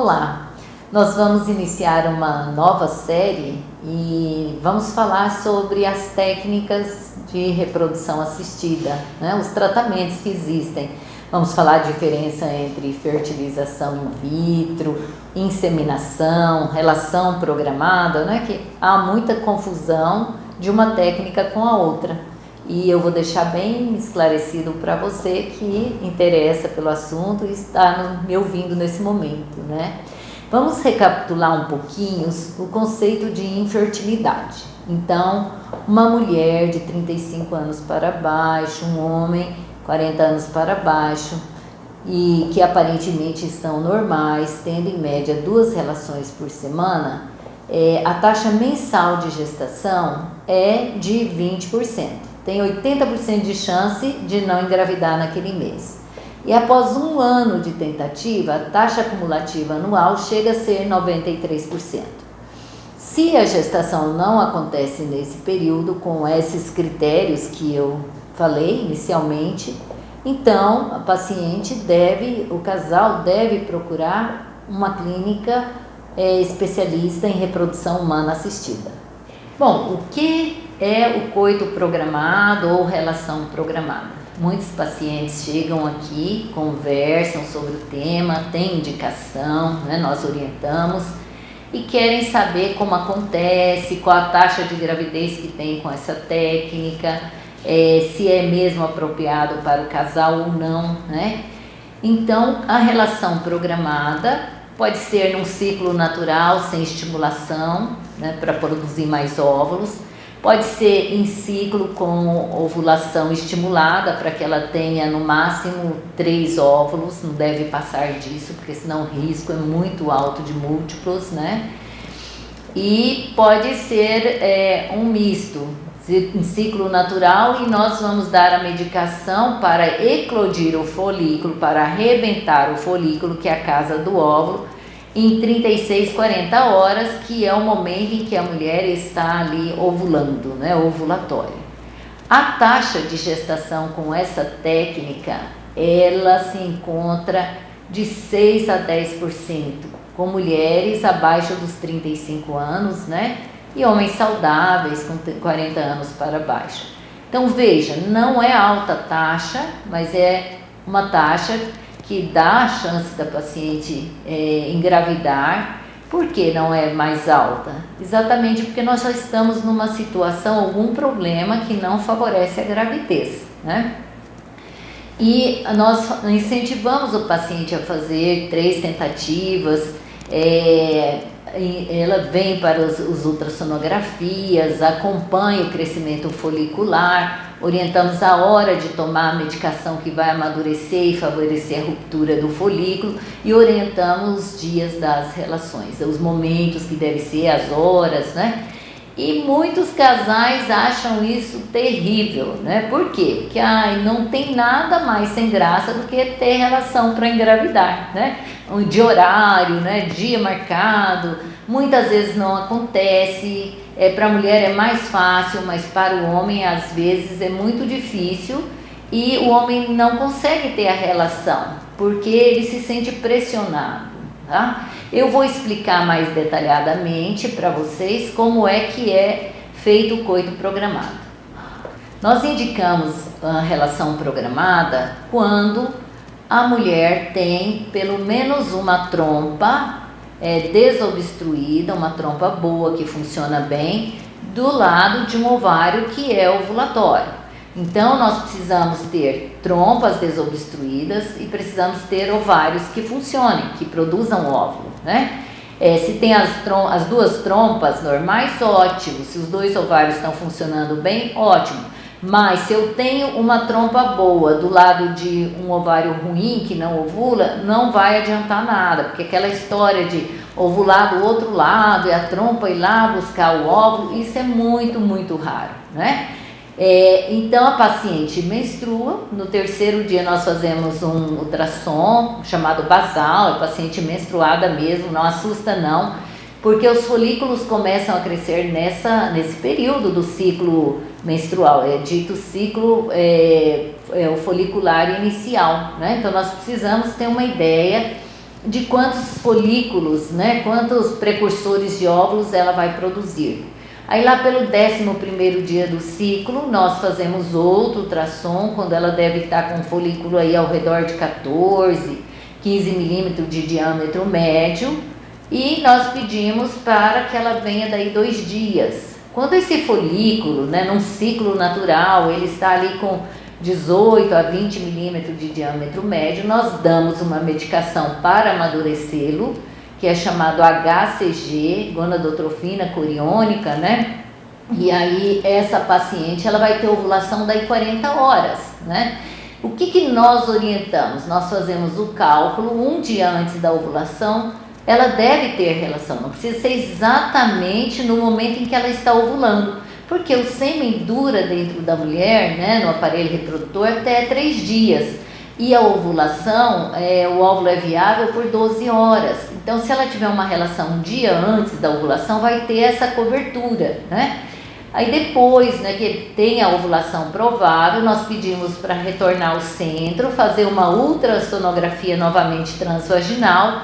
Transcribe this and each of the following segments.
Olá, nós vamos iniciar uma nova série e vamos falar sobre as técnicas de reprodução assistida, né? Os tratamentos que existem. Vamos falar a diferença entre fertilização in vitro, inseminação, relação programada, né? Que há muita confusão de uma técnica com a outra. E eu vou deixar bem esclarecido para você que interessa pelo assunto e está me ouvindo nesse momento, né? Vamos recapitular um pouquinho o conceito de infertilidade. Então, uma mulher de 35 anos para baixo, um homem 40 anos para baixo e que aparentemente estão normais, tendo em média 2 relações por semana, a taxa mensal de gestação é de 20%. Tem 80% de chance de não engravidar naquele mês. E após 1 ano de tentativa, a taxa acumulativa anual chega a ser 93%. Se a gestação não acontece nesse período, com esses critérios que eu falei inicialmente, então o casal deve procurar uma clínica especialista em reprodução humana assistida. Bom, o que é o coito programado ou relação programada? Muitos pacientes chegam aqui, conversam sobre o tema, têm indicação, né? Nós orientamos e querem saber como acontece, qual a taxa de gravidez que tem com essa técnica, se é mesmo apropriado para o casal ou não, né? Então, a relação programada pode ser num ciclo natural, sem estimulação, né, para produzir mais óvulos. Pode ser em ciclo com ovulação estimulada, para que ela tenha no máximo 3 óvulos, não deve passar disso, porque senão o risco é muito alto de múltiplos, né? E pode ser um misto, em ciclo natural, e nós vamos dar a medicação para eclodir o folículo, para arrebentar o folículo, que é a casa do óvulo, em 36, 40 horas, que é o momento em que a mulher está ali ovulando, né, ovulatório. A taxa de gestação com essa técnica, ela se encontra de 6 a 10%, com mulheres abaixo dos 35 anos, né, e homens saudáveis com 40 anos para baixo. Então veja, não é alta taxa, mas é uma taxa que dá a chance da paciente engravidar. Por que não é mais alta? Exatamente porque nós já estamos numa situação, algum problema que não favorece a gravidez, né? E nós incentivamos o paciente a fazer 3 tentativas, ela vem para os ultrassonografias, acompanha o crescimento folicular, orientamos a hora de tomar a medicação que vai amadurecer e favorecer a ruptura do folículo e orientamos os dias das relações, os momentos que deve ser, as horas, né? E muitos casais acham isso terrível, né? Por quê? Porque não tem nada mais sem graça do que ter relação para engravidar, né? De horário, né? Dia marcado, muitas vezes não acontece. Para a mulher é mais fácil, mas para o homem às vezes é muito difícil e o homem não consegue ter a relação, porque ele se sente pressionado, tá? Eu vou explicar mais detalhadamente para vocês como é que é feito o coito programado. Nós indicamos a relação programada quando a mulher tem pelo menos uma trompa desobstruída, uma trompa boa que funciona bem, do lado de um ovário que é ovulatório. Então nós precisamos ter trompas desobstruídas e precisamos ter ovários que funcionem, que produzam óvulo, né? Se tem as 2 trompas normais, ótimo. Se os 2 ovários estão funcionando bem, ótimo. Mas se eu tenho uma trompa boa do lado de um ovário ruim que não ovula, não vai adiantar nada, porque aquela história de ovular do outro lado e a trompa ir lá buscar o óvulo, isso é muito, muito raro, né? Então a paciente menstrua, no 3º dia nós fazemos um ultrassom chamado basal, a paciente menstruada mesmo, não assusta não, porque os folículos começam a crescer nesse período do ciclo menstrual, é dito ciclo o folicular inicial, né? Então nós precisamos ter uma ideia de quantos folículos, né, quantos precursores de óvulos ela vai produzir. Aí lá pelo 11º dia do ciclo, nós fazemos outro ultrassom, quando ela deve estar com um folículo aí ao redor de 14, 15 milímetros de diâmetro médio, e nós pedimos para que ela venha daí 2 dias. Quando esse folículo, né, num ciclo natural, ele está ali com 18 a 20 milímetros de diâmetro médio, nós damos uma medicação para amadurecê-lo, que é chamado HCG, gonadotrofina coriônica, né? E aí essa paciente, ela vai ter ovulação daí 40 horas, né? O que nós orientamos? Nós fazemos o cálculo, um dia antes da ovulação, ela deve ter relação, não precisa ser exatamente no momento em que ela está ovulando, porque o sêmen dura dentro da mulher, né, no aparelho reprodutor, até 3 dias. E a ovulação, o óvulo é viável por 12 horas. Então, se ela tiver uma relação um dia antes da ovulação, vai ter essa cobertura, né? Aí depois, né, que tem a ovulação provável, nós pedimos para retornar ao centro, fazer uma ultrassonografia novamente transvaginal,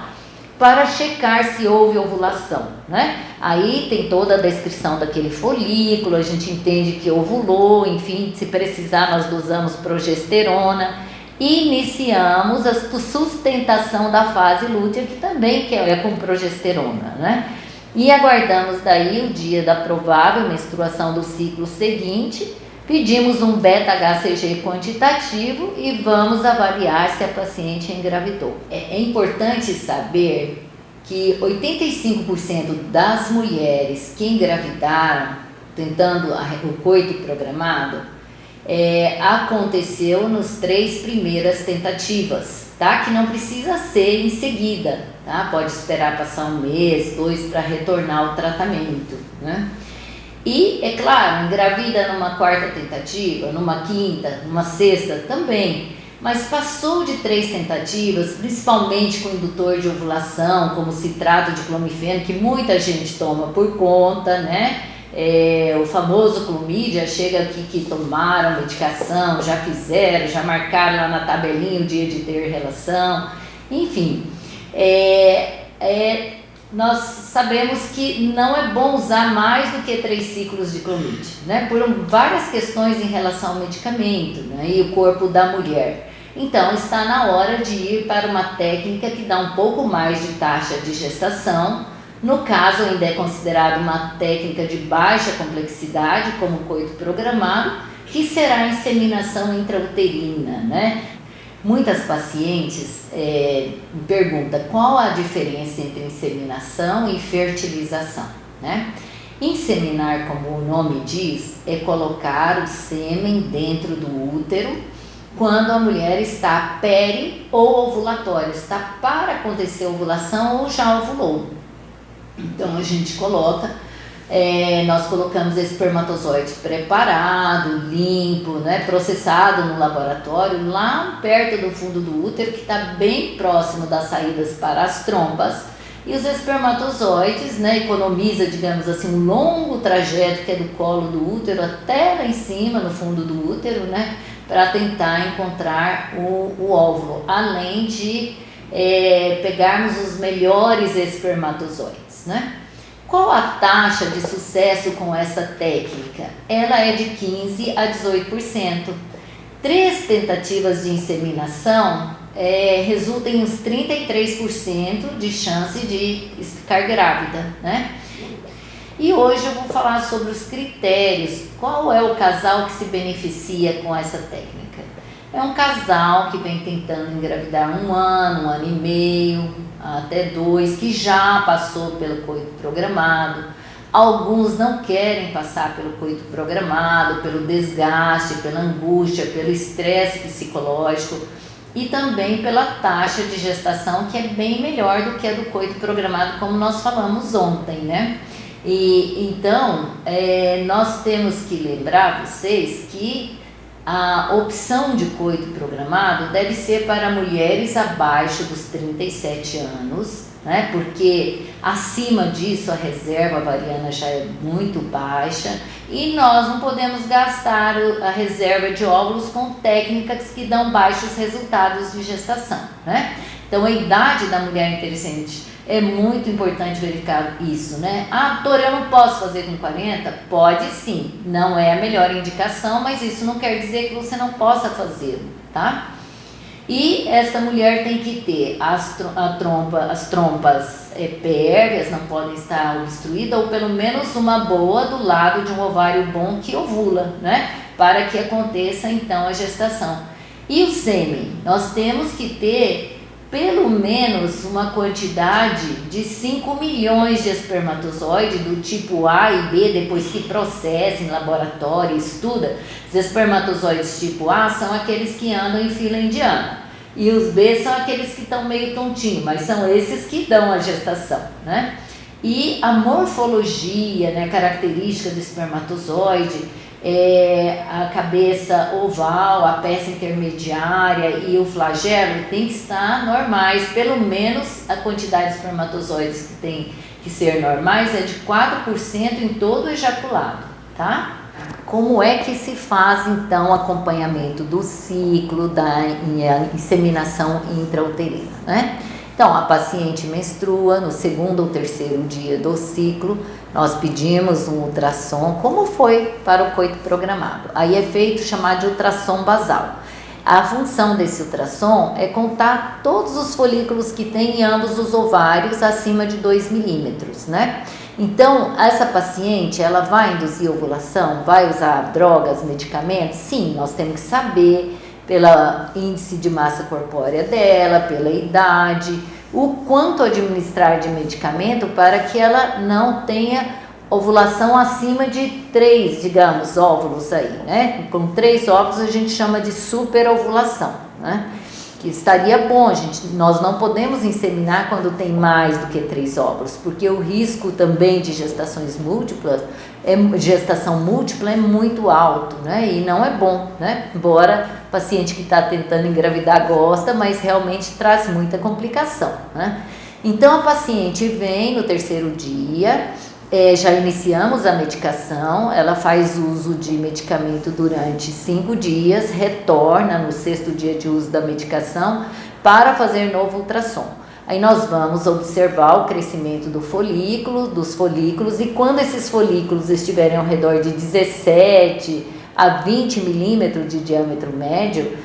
para checar se houve ovulação, né? Aí tem toda a descrição daquele folículo, a gente entende que ovulou, enfim, se precisar nós dosamos progesterona. E iniciamos a sustentação da fase lútea, que também é com progesterona, né? E aguardamos daí o dia da provável menstruação do ciclo seguinte, pedimos um beta-HCG quantitativo e vamos avaliar se a paciente engravidou. É importante saber que 85% das mulheres que engravidaram tentando o coito programado, aconteceu nos 3 primeiras tentativas, tá? Que não precisa ser em seguida, tá? Pode esperar passar 1 mês, 2 para retornar ao tratamento, né? E, é claro, engravida numa 4ª tentativa, numa 5ª, numa 6ª também, mas passou de 3 tentativas, principalmente com indutor de ovulação, como citrato de clomifeno, que muita gente toma por conta, né? O famoso clomídia, chega aqui que tomaram medicação, já fizeram, já marcaram lá na tabelinha o dia de ter relação, enfim, nós sabemos que não é bom usar mais do que 3 ciclos de clomídia, né, por várias questões em relação ao medicamento, né, e o corpo da mulher. Então está na hora de ir para uma técnica que dá um pouco mais de taxa de gestação. No caso, ainda é considerado uma técnica de baixa complexidade, como o coito programado, que será a inseminação intrauterina, né? Muitas pacientes me perguntam qual a diferença entre inseminação e fertilização, né? Inseminar, como o nome diz, é colocar o sêmen dentro do útero quando a mulher está peri ou ovulatória, está para acontecer a ovulação ou já ovulou. Então a gente coloca, nós colocamos esse espermatozoide preparado, limpo, né, processado no laboratório, lá perto do fundo do útero, que está bem próximo das saídas para as trompas, e os espermatozoides, né, economiza, digamos assim, um longo trajeto que é do colo do útero até lá em cima, no fundo do útero, né, para tentar encontrar o óvulo, além de pegarmos os melhores espermatozoides, né? Qual a taxa de sucesso com essa técnica? Ela é de 15 a 18%. 3 tentativas de inseminação resultam em uns 33% de chance de ficar grávida, né? E hoje eu vou falar sobre os critérios. Qual é o casal que se beneficia com essa técnica? É um casal que vem tentando engravidar 1 ano, 1 ano e meio, até 2, que já passou pelo coito programado. Alguns não querem passar pelo coito programado, pelo desgaste, pela angústia, pelo estresse psicológico e também pela taxa de gestação, que é bem melhor do que a do coito programado, como nós falamos ontem, né? E então, nós temos que lembrar vocês que a opção de coito programado deve ser para mulheres abaixo dos 37 anos, né? Porque acima disso a reserva ovariana já é muito baixa e nós não podemos gastar a reserva de óvulos com técnicas que dão baixos resultados de gestação, né? Então a idade da mulher interessante é muito importante verificar isso, né? Ah, doutora, eu não posso fazer com 40? Pode sim, não é a melhor indicação, mas isso não quer dizer que você não possa fazê-lo, tá? E esta mulher tem que ter as trompas pérvias, não podem estar obstruídas, ou pelo menos uma boa do lado de um ovário bom que ovula, né? Para que aconteça então a gestação. E o sêmen? Nós temos que ter pelo menos uma quantidade de 5 milhões de espermatozoides do tipo A e B, depois que processa em laboratório, estuda. Os espermatozoides tipo A são aqueles que andam em fila indiana. E os B são aqueles que estão meio tontinhos, mas são esses que dão a gestação, né? E a morfologia, né, característica do espermatozoide, a cabeça oval, a peça intermediária e o flagelo tem que estar normais, pelo menos a quantidade de espermatozoides que tem que ser normais é de 4% em todo o ejaculado, tá? Como é que se faz então o acompanhamento do ciclo da inseminação intrauterina, né? Então, a paciente menstrua no segundo ou terceiro dia do ciclo, nós pedimos um ultrassom, como foi para o coito programado. Aí é feito chamado de ultrassom basal. A função desse ultrassom é contar todos os folículos que tem em ambos os ovários acima de 2 milímetros, né? Então, essa paciente, ela vai induzir ovulação? Vai usar drogas, medicamentos? Sim, nós temos que saber pelo índice de massa corpórea dela, pela idade, o quanto administrar de medicamento para que ela não tenha ovulação acima de 3, digamos, óvulos aí, né? Com 3 óvulos a gente chama de superovulação, né? Que estaria bom, nós não podemos inseminar quando tem mais do que 3 óvulos, porque o risco também de gestação múltipla é muito alto, né? E não é bom, né? Embora o paciente que está tentando engravidar gosta, mas realmente traz muita complicação, né? Então a paciente vem no terceiro dia, já iniciamos a medicação, ela faz uso de medicamento durante 5 dias, retorna no 6º dia de uso da medicação para fazer novo ultrassom. Aí nós vamos observar o crescimento dos folículos, e quando esses folículos estiverem ao redor de 17 a 20 milímetros de diâmetro médio,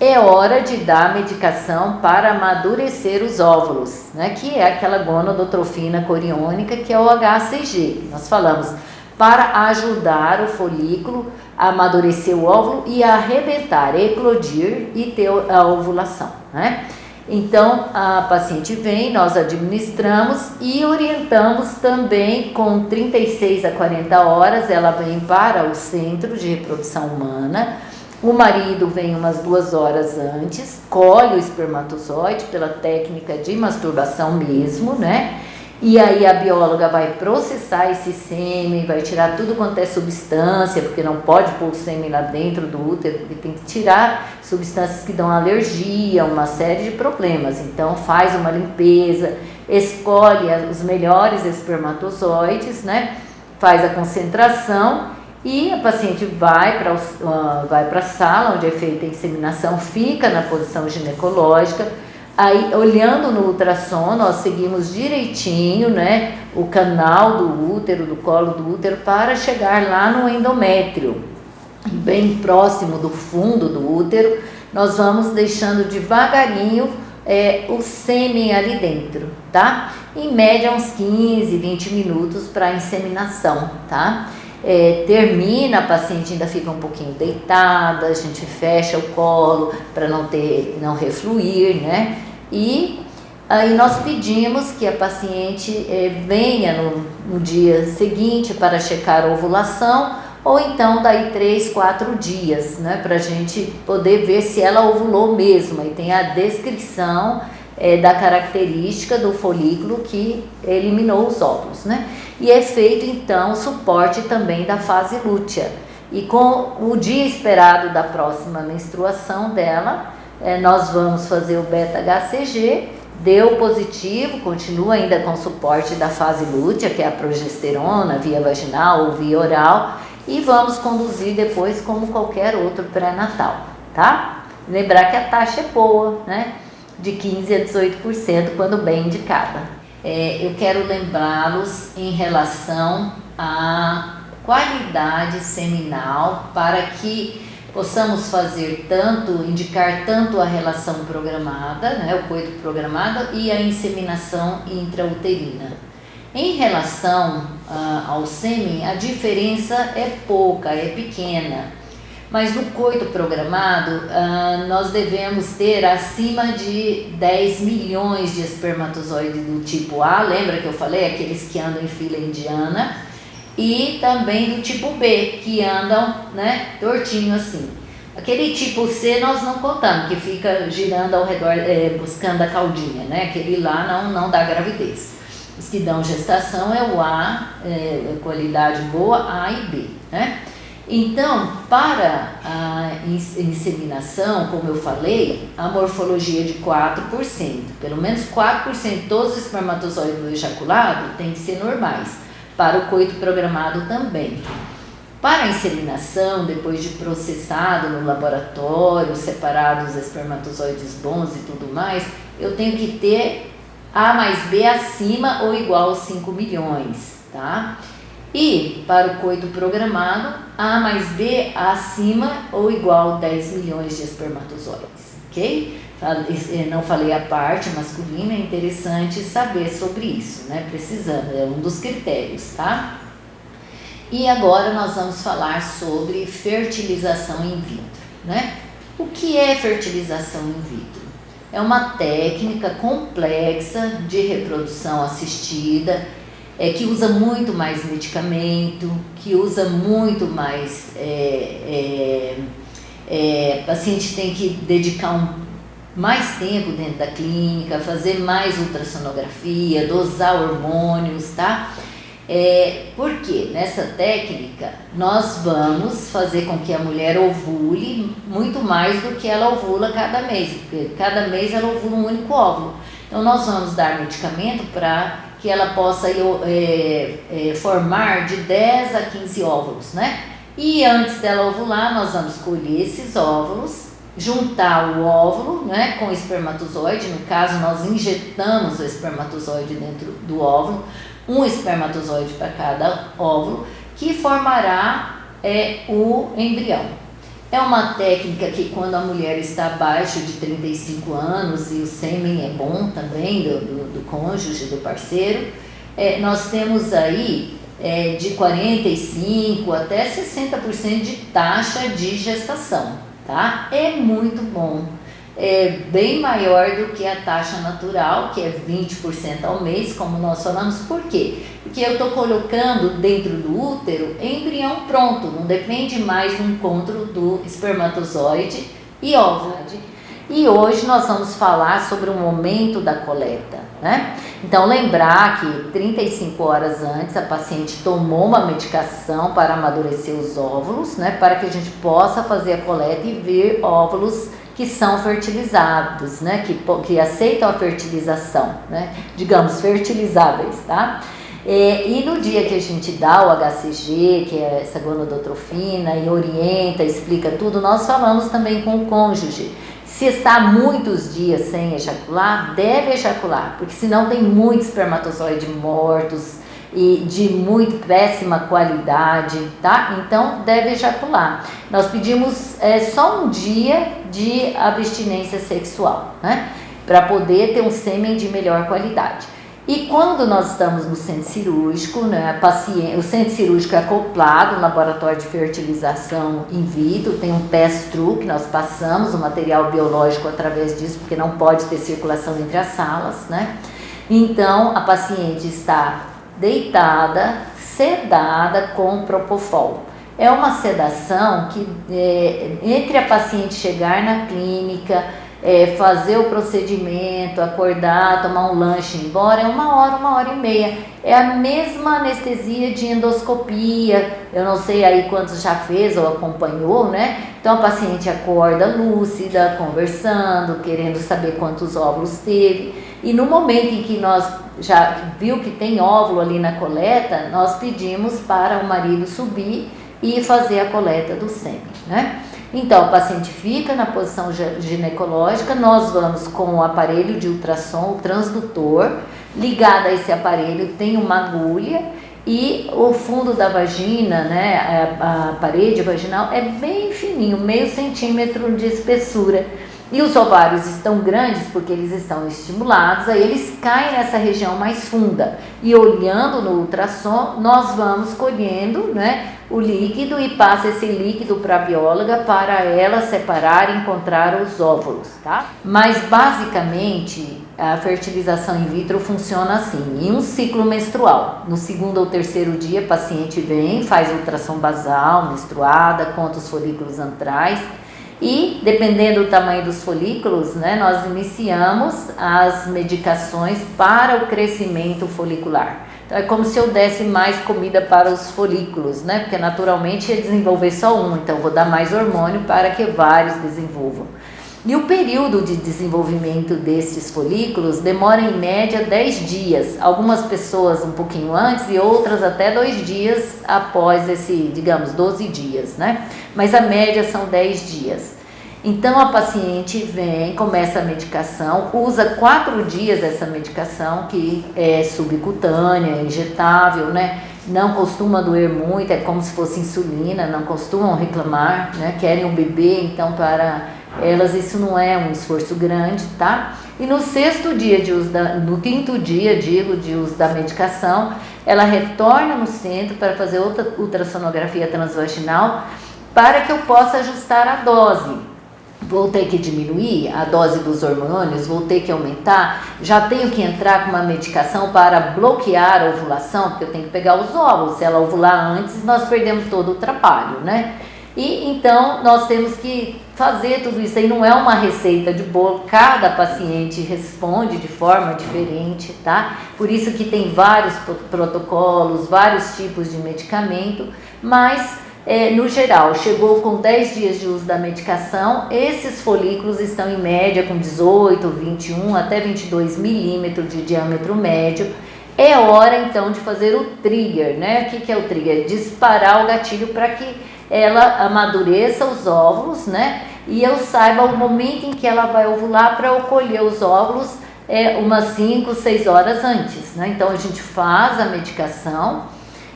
é hora de dar medicação para amadurecer os óvulos, né? Que é aquela gonadotrofina coriônica, que é o HCG. Nós falamos para ajudar o folículo a amadurecer o óvulo e a arrebentar, eclodir e ter a ovulação, né? Então, a paciente vem, nós administramos e orientamos também com 36 a 40 horas, ela vem para o Centro de Reprodução Humana. O marido vem umas 2 horas antes, colhe o espermatozoide pela técnica de masturbação mesmo, né? E aí a bióloga vai processar esse sêmen, vai tirar tudo quanto é substância, porque não pode pôr o sêmen lá dentro do útero, porque tem que tirar substâncias que dão alergia, uma série de problemas. Então faz uma limpeza, escolhe os melhores espermatozoides, né? Faz a concentração. E a paciente vai para a sala onde é feita a inseminação, fica na posição ginecológica. Aí, olhando no ultrassom, nós seguimos direitinho, né, o canal do útero, do colo do útero, para chegar lá no endométrio, bem próximo do fundo do útero. Nós vamos deixando devagarinho o sêmen ali dentro, tá? Em média, uns 15, 20 minutos para a inseminação, tá? Termina, a paciente ainda fica um pouquinho deitada, a gente fecha o colo para não refluir, né? E aí nós pedimos que a paciente venha no dia seguinte para checar a ovulação, ou então daí 3, 4 dias, né? Para a gente poder ver se ela ovulou mesmo. Aí tem a descrição da característica do folículo que eliminou os óvulos, né? E é feito então o suporte também da fase lútea. E com o dia esperado da próxima menstruação dela, nós vamos fazer o beta-HCG, deu positivo, continua ainda com suporte da fase lútea, que é a progesterona, via vaginal ou via oral, e vamos conduzir depois como qualquer outro pré-natal, tá? Lembrar que a taxa é boa, né? de 15 a 18% quando bem indicada. Eu quero lembrá-los em relação à qualidade seminal para que possamos fazer indicar tanto a relação programada, né, o coito programado e a inseminação intrauterina. Em relação ao sêmen, a diferença é pouca, é pequena, mas no coito programado nós devemos ter acima de 10 milhões de espermatozoides do tipo A, lembra que eu falei, aqueles que andam em fila indiana, e também do tipo B, que andam, né, tortinho assim. Aquele tipo C nós não contamos, que fica girando ao redor, buscando a caudinha, né? Aquele lá não dá gravidez. Os que dão gestação é o A, qualidade boa, A e B, né? Então, para a inseminação, como eu falei, a morfologia é de 4%. Pelo menos 4% de todos os espermatozoides do ejaculado têm que ser normais. Para o coito programado também. Para a inseminação, depois de processado no laboratório, separados os espermatozoides bons e tudo mais, eu tenho que ter A mais B acima ou igual a 5 milhões, tá? E para o coito programado, A mais B acima ou igual a 10 milhões de espermatozoides, ok? Não falei a parte masculina, é interessante saber sobre isso, né? Precisando, é um dos critérios, tá? E agora nós vamos falar sobre fertilização in vitro, né? O que é fertilização in vitro? É uma técnica complexa de reprodução assistida, que usa muito mais medicamento, que usa muito mais... o paciente tem que dedicar mais tempo dentro da clínica, fazer mais ultrassonografia, dosar hormônios, tá? Porque nessa técnica nós vamos fazer com que a mulher ovule muito mais do que ela ovula cada mês, porque cada mês ela ovula um único óvulo. Então nós vamos dar medicamento para que ela possa formar de 10 a 15 óvulos, né? E antes dela ovular, nós vamos colher esses óvulos, juntar o óvulo, né, com o espermatozoide. No caso, nós injetamos o espermatozoide dentro do óvulo, um espermatozoide para cada óvulo, que formará o embrião. É uma técnica que, quando a mulher está abaixo de 35 anos e o sêmen é bom também do cônjuge, do parceiro, nós temos aí de 45% até 60% de taxa de gestação, tá? É muito bom. É bem maior do que a taxa natural, que é 20% ao mês, como nós falamos. Por quê? Porque eu estou colocando dentro do útero embrião pronto, não depende mais do encontro do espermatozoide e óvulo. E hoje nós vamos falar sobre o momento da coleta, né? Então, lembrar que 35 horas antes a paciente tomou uma medicação para amadurecer os óvulos, né? Para que a gente possa fazer a coleta e ver óvulos que são fertilizados, né? Que aceitam a fertilização, né? Digamos, fertilizáveis, tá? E no dia que a gente dá o HCG, que é essa gonadotrofina, e orienta, explica tudo, nós falamos também com o cônjuge. Se está muitos dias sem ejacular, deve ejacular, porque senão tem muitos espermatozoides mortos e de muito péssima qualidade, tá? Então, deve ejacular. Nós pedimos só um dia de abstinência sexual, né? Para poder ter um sêmen de melhor qualidade. E quando nós estamos no centro cirúrgico, né, o centro cirúrgico é acoplado no laboratório de fertilização in vitro, tem um pass-through que nós passamos o material biológico através disso, porque não pode ter circulação entre as salas, né? Então, a paciente está deitada, sedada com propofol. É uma sedação que, entre a paciente chegar na clínica, fazer o procedimento, acordar, tomar um lanche e ir embora, é 1 hora e meia. É a mesma anestesia de endoscopia. Eu não sei aí quantos já fez ou acompanhou, né? Então a paciente acorda lúcida, conversando, querendo saber quantos óvulos teve. E no momento em que nós já viu que tem óvulo ali na coleta, nós pedimos para o marido subir e fazer a coleta do sêmen, né? Então, o paciente fica na posição ginecológica, nós vamos com o aparelho de ultrassom, o transdutor, ligado a esse aparelho tem uma agulha e o fundo da vagina, né, a parede vaginal é bem fininho, meio centímetro de espessura. E os ovários estão grandes porque eles estão estimulados, aí eles caem nessa região mais funda. E olhando no ultrassom, nós vamos colhendo, né, o líquido e passa esse líquido para a bióloga para ela separar e encontrar os óvulos, tá? Mas basicamente a fertilização in vitro funciona assim, em um ciclo menstrual. No segundo ou terceiro dia, a paciente vem, faz ultrassom basal, menstruada, conta os folículos antrais. E, dependendo do tamanho dos folículos, né, nós iniciamos as medicações para o crescimento folicular. Então, é como se eu desse mais comida para os folículos, né, porque naturalmente ia desenvolver só um, então vou dar mais hormônio para que vários desenvolvam. E o período de desenvolvimento destes folículos demora em média 10 dias, algumas pessoas um pouquinho antes e outras até 2 dias após esse, digamos, 12 dias, né? Mas a média são 10 dias. Então a paciente vem, começa a medicação, usa 4 dias essa medicação que é subcutânea, injetável, né? Não costuma doer muito, é como se fosse insulina, não costumam reclamar, né? Querem um bebê, então para elas isso não é um esforço grande, tá? E no 6º dia de uso no 5º dia, digo, de uso da medicação, ela retorna no centro para fazer outra ultrassonografia transvaginal para que eu possa ajustar a dose. Vou ter que diminuir a dose dos hormônios, vou ter que aumentar, já tenho que entrar com uma medicação para bloquear a ovulação, porque eu tenho que pegar os óvulos, se ela ovular antes, nós perdemos todo o trabalho, né? E então nós temos que fazer tudo isso aí, não é uma receita de bolo, cada paciente responde de forma diferente, tá? Por isso que tem vários protocolos, vários tipos de medicamento, mas no geral, chegou com 10 dias de uso da medicação, esses folículos estão em média com 18, 21 até 22 milímetros de diâmetro médio. É hora então de fazer o trigger, né? O que é o trigger? Disparar o gatilho para que ela amadureça os óvulos, né? E eu saiba o momento em que ela vai ovular para eu colher os óvulos umas 5, 6 horas antes, né? Então a gente faz a medicação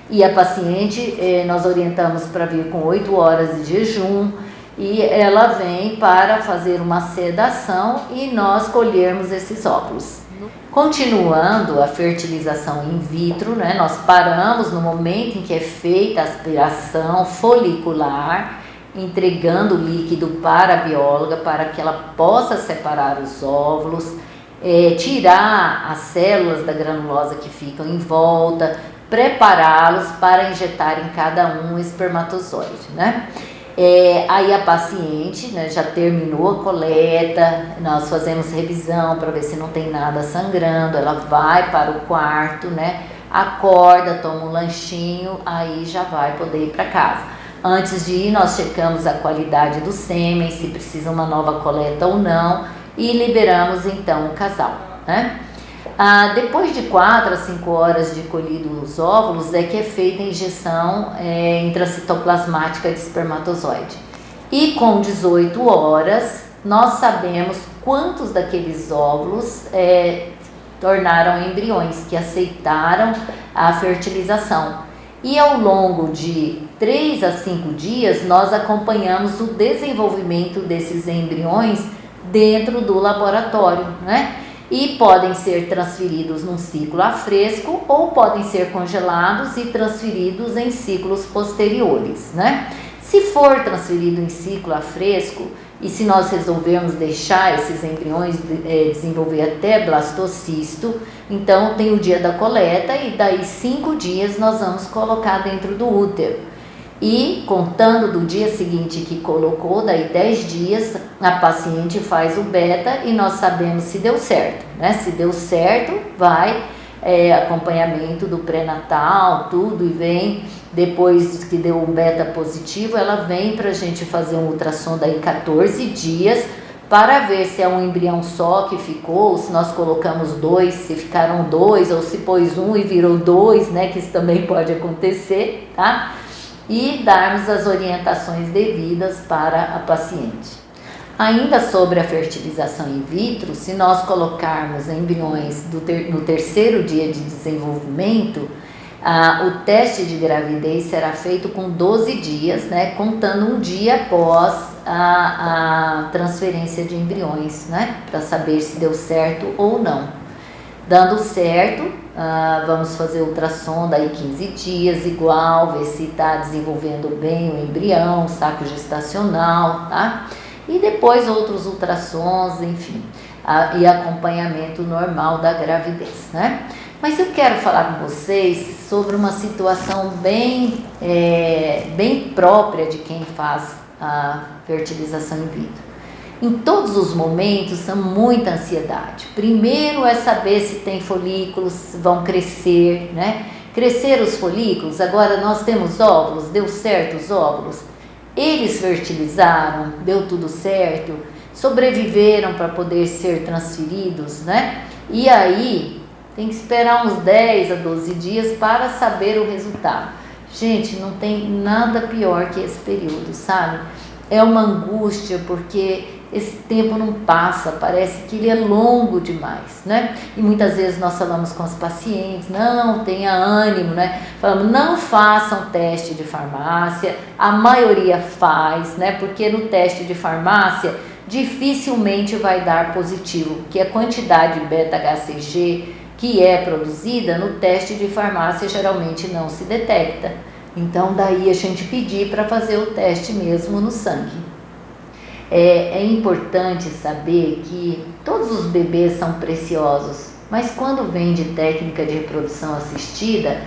e a paciente nós orientamos para vir com 8 horas de jejum e ela vem para fazer uma sedação e nós colhermos esses óvulos. Continuando a fertilização in vitro, né, nós paramos no momento em que é feita a aspiração folicular, entregando o líquido para a bióloga para que ela possa separar os óvulos, tirar as células da granulosa que ficam em volta, prepará-los para injetar em cada um espermatozoide, né? Aí a paciente, né, já terminou a coleta, nós fazemos revisão para ver se não tem nada sangrando, ela vai para o quarto, né, acorda, toma um lanchinho, aí já vai poder ir para casa. Antes de ir, nós checamos a qualidade do sêmen, se precisa uma nova coleta ou não, e liberamos então o casal, né? Depois de 4 a 5 horas de colhido os óvulos é que é feita a injeção intracitoplasmática de espermatozoide. E com 18 horas nós sabemos quantos daqueles óvulos tornaram embriões, que aceitaram a fertilização. E ao longo de 3 a 5 dias nós acompanhamos o desenvolvimento desses embriões dentro do laboratório, né? E podem ser transferidos num ciclo a fresco ou podem ser congelados e transferidos em ciclos posteriores, né? Se for transferido em ciclo a fresco e se nós resolvermos deixar esses embriões desenvolver até blastocisto, então tem o dia da coleta e daí 5 dias nós vamos colocar dentro do útero. E contando do dia seguinte que colocou, daí 10 dias, a paciente faz o beta e nós sabemos se deu certo, né? Se deu certo, vai acompanhamento do pré-natal, tudo, e vem, depois que deu um beta positivo, ela vem para a gente fazer um ultrassom daí 14 dias, para ver se é um embrião só que ficou, ou se nós colocamos 2, se ficaram 2, ou se pôs um e virou 2, né? Que isso também pode acontecer, tá? e darmos as orientações devidas para a paciente. Ainda sobre a fertilização in vitro, se nós colocarmos embriões no terceiro dia de desenvolvimento, o teste de gravidez será feito com 12 dias, né, contando um dia após a transferência de embriões, né, para saber se deu certo ou não. Dando certo, vamos fazer ultrassom daí 15 dias, igual, ver se está desenvolvendo bem o embrião, saco gestacional, tá? E depois outros ultrassons, enfim, e acompanhamento normal da gravidez, né? Mas eu quero falar com vocês sobre uma situação bem própria de quem faz a fertilização in vitro. Em todos os momentos, são muita ansiedade. Primeiro é saber se tem folículos, vão crescer, né? Crescer os folículos, agora nós temos óvulos, deu certo os óvulos? Eles fertilizaram, deu tudo certo, sobreviveram para poder ser transferidos, né? E aí, tem que esperar uns 10 a 12 dias para saber o resultado. Gente, não tem nada pior que esse período, sabe? É uma angústia, porque esse tempo não passa, parece que ele é longo demais, né? E muitas vezes nós falamos com as pacientes, não, tenha ânimo, né? Falamos, não façam teste de farmácia, a maioria faz, né? Porque no teste de farmácia dificilmente vai dar positivo, porque a quantidade de beta-HCG que é produzida no teste de farmácia geralmente não se detecta. Então daí a gente pedir para fazer o teste mesmo no sangue. É importante saber que todos os bebês são preciosos, mas quando vem de técnica de reprodução assistida,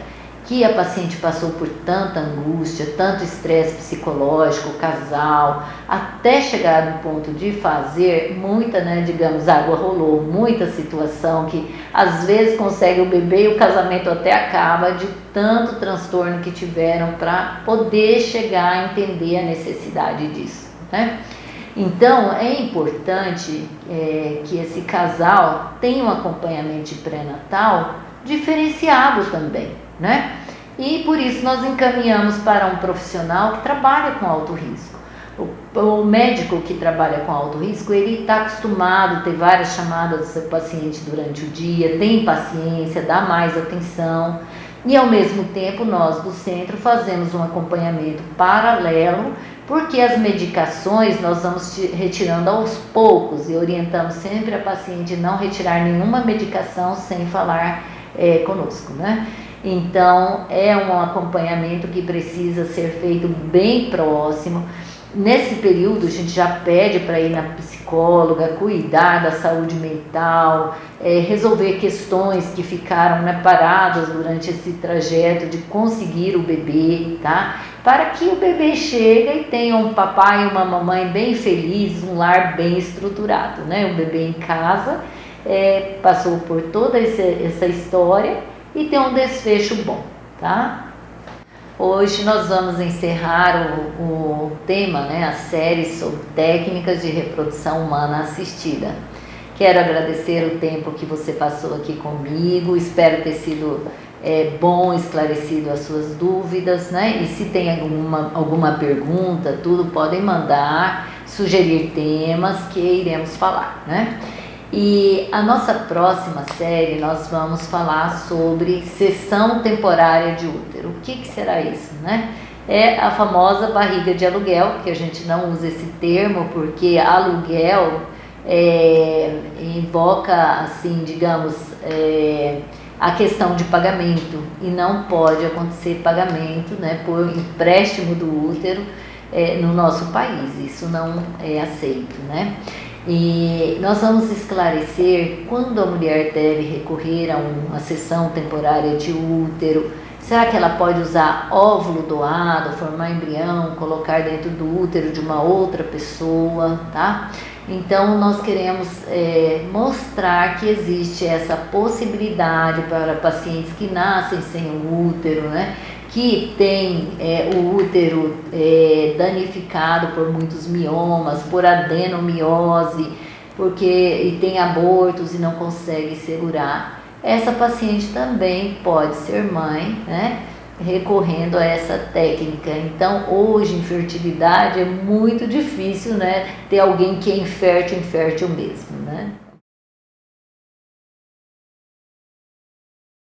que a paciente passou por tanta angústia, tanto estresse psicológico, casal, até chegar no ponto de fazer muita, né, digamos, água rolou, muita situação que às vezes consegue o bebê e o casamento até acaba de tanto transtorno que tiveram para poder chegar a entender a necessidade disso, né? Então, é importante que esse casal tenha um acompanhamento pré-natal diferenciado também, né? E por isso nós encaminhamos para um profissional que trabalha com alto risco. O médico que trabalha com alto risco, ele está acostumado a ter várias chamadas do seu paciente durante o dia, tem paciência, dá mais atenção. E ao mesmo tempo nós do centro fazemos um acompanhamento paralelo, porque as medicações nós vamos retirando aos poucos e orientamos sempre a paciente a não retirar nenhuma medicação sem falar conosco, né? Então é um acompanhamento que precisa ser feito bem próximo. Nesse período a gente já pede para ir na psicóloga, cuidar da saúde mental, resolver questões que ficaram, né, paradas durante esse trajeto de conseguir o bebê, tá? Para que o bebê chegue e tenha um papai e uma mamãe bem felizes, um lar bem estruturado, né? O bebê em casa passou por toda essa história e tem um desfecho bom, tá? Hoje nós vamos encerrar o tema, né, a série sobre técnicas de reprodução humana assistida. Quero agradecer o tempo que você passou aqui comigo, espero ter sido bom, esclarecido as suas dúvidas, né? E se tem alguma pergunta, tudo podem mandar, sugerir temas que iremos falar, né? E a nossa próxima série nós vamos falar sobre cessão temporária de útero. O que será isso, né? É a famosa barriga de aluguel, que a gente não usa esse termo porque aluguel invoca, assim, digamos, a questão de pagamento e não pode acontecer pagamento, né, por empréstimo do útero no nosso país. Isso não é aceito, né? E nós vamos esclarecer quando a mulher deve recorrer a uma cessão temporária de útero. Será que ela pode usar óvulo doado, formar embrião, colocar dentro do útero de uma outra pessoa, tá? Então nós queremos mostrar que existe essa possibilidade para pacientes que nascem sem o útero, né? Que tem o útero danificado por muitos miomas, por adenomiose, e tem abortos e não consegue segurar. Essa paciente também pode ser mãe, né? recorrendo a essa técnica. Então, hoje, infertilidade é muito difícil, né, ter alguém que é infértil mesmo, né?